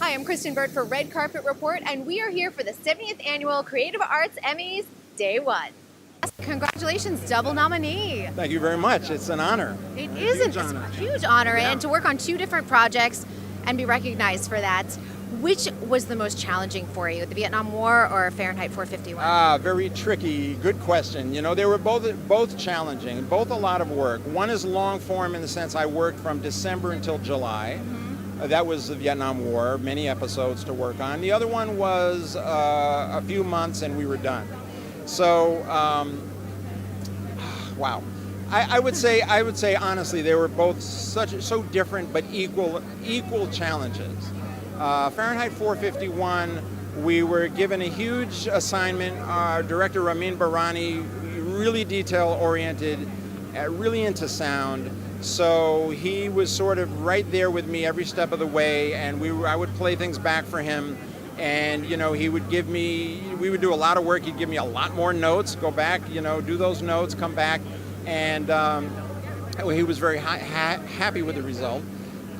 Hi, I'm Kristyn Burtt for Red Carpet Report, and we are here for the 70th Annual Creative Arts Emmys, Day 1. Congratulations, double nominee. Thank you very much. It's an honor. It is a huge honor, and to work on 2 different projects and be recognized for that. Which was the most challenging for you, the Vietnam War or Fahrenheit 451? Very tricky. Good question. You know, they were both challenging, both a lot of work. One is long form in the sense I worked from December until July. That was the Vietnam War, many episodes to work on. The other one was a few months and we were done. So, wow. I would say honestly, they were both so different but equal challenges. Fahrenheit 451, we were given a huge assignment. Our director, Ramin Barani, really detail-oriented, really into sound. So he was sort of right there with me every step of the way, and I would play things back for him. And, you know, we would do a lot of work. He'd give me a lot more notes, go back, you know, do those notes, come back. And he was very happy with the result.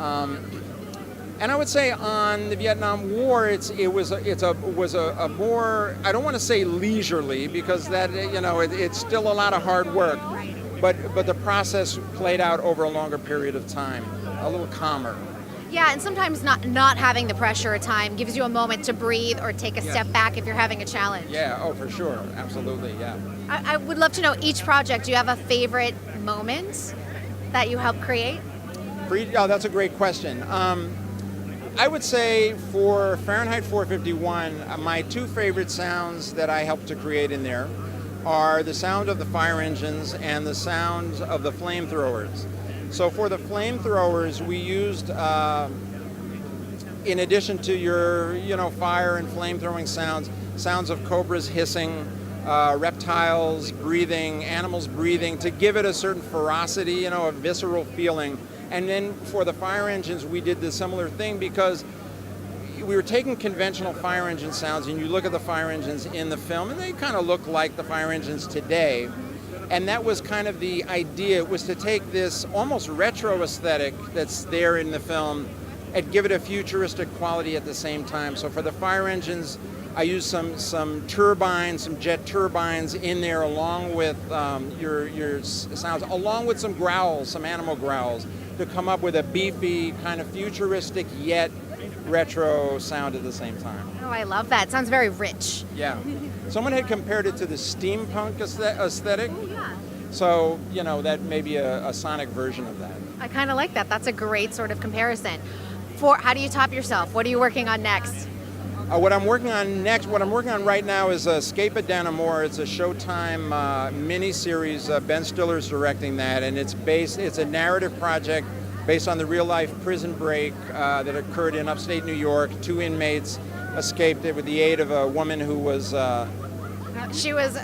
And I would say on the Vietnam War, it was a more, I don't want to say leisurely, because that, you know, it's still a lot of hard work, but the process played out over a longer period of time, a little calmer. Yeah, and sometimes not having the pressure of time gives you a moment to breathe or take a step back if you're having a challenge. Yeah, oh, for sure, absolutely, yeah. I would love to know, each project, do you have a favorite moment that you helped create? Oh, that's a great question. I would say for Fahrenheit 451, my 2 favorite sounds that I helped to create in there are the sound of the fire engines and the sound of the flamethrowers. So for the flamethrowers, we used, in addition to your, you know, fire and flamethrowing sounds of cobras hissing, reptiles breathing, animals breathing, to give it a certain ferocity, you know, a visceral feeling. And then for the fire engines, we did the similar thing, because we were taking conventional fire engine sounds, and you look at the fire engines in the film, and they kind of look like the fire engines today. And that was kind of the idea. It was to take this almost retro aesthetic that's there in the film and give it a futuristic quality at the same time. So for the fire engines, I used some turbines, some jet turbines in there, along with your sounds, along with some growls, some animal growls, to come up with a beefy, kind of futuristic yet retro sound at the same time. Oh, I love that. It sounds very rich. Yeah. Someone had compared it to the steampunk aesthetic. Oh, yeah. So, you know, that may be a sonic version of that. I kind of like that. That's a great sort of comparison. How do you top yourself? What are you working on next? What I'm working on right now is Escape at Dannemora. It's a Showtime mini-series. Ben Stiller's directing that, and it's a narrative project based on the real-life prison break that occurred in upstate New York. 2 inmates escaped it with the aid of a woman who was... She was,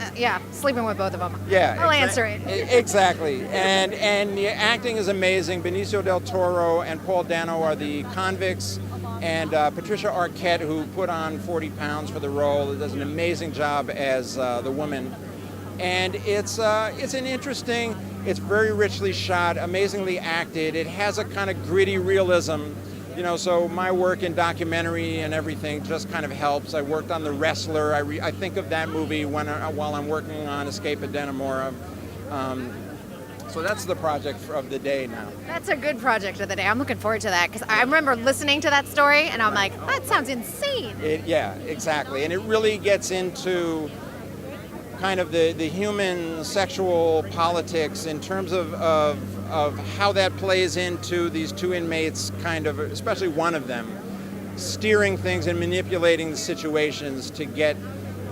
sleeping with both of them. Yeah. I'll answer it. Exactly. And the acting is amazing. Benicio del Toro and Paul Dano are the convicts. And Patricia Arquette, who put on 40 pounds for the role, does an amazing job as the woman. And it's an interesting, it's very richly shot, amazingly acted. It has a kind of gritty realism, you know, so my work in documentary and everything just kind of helps. I worked on The Wrestler. I think of that movie while I'm working on Escape at Dannemora. So that's the project of the day now. That's a good project of the day. I'm looking forward to that, because I remember listening to that story and I'm like, that sounds insane. Yeah, exactly. And it really gets into kind of the human sexual politics in terms of how that plays into these 2 inmates, kind of, especially one of them, steering things and manipulating the situations to get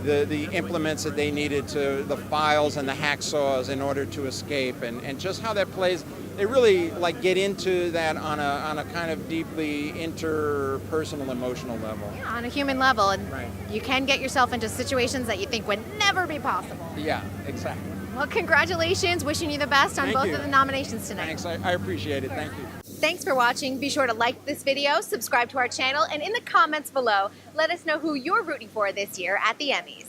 the implements that they needed, to the files and the hacksaws, in order to escape, and just how that plays. They really get into that on a kind of deeply interpersonal, emotional level. Yeah, on a human level, and you can get yourself into situations that you think would never be possible. Yeah, exactly. Well, congratulations. Wishing you the best on both of the nominations tonight. Thanks, I appreciate it. Thank you. Thanks for watching. Be sure to like this video, subscribe to our channel, and in the comments below, let us know who you're rooting for this year at the Emmys.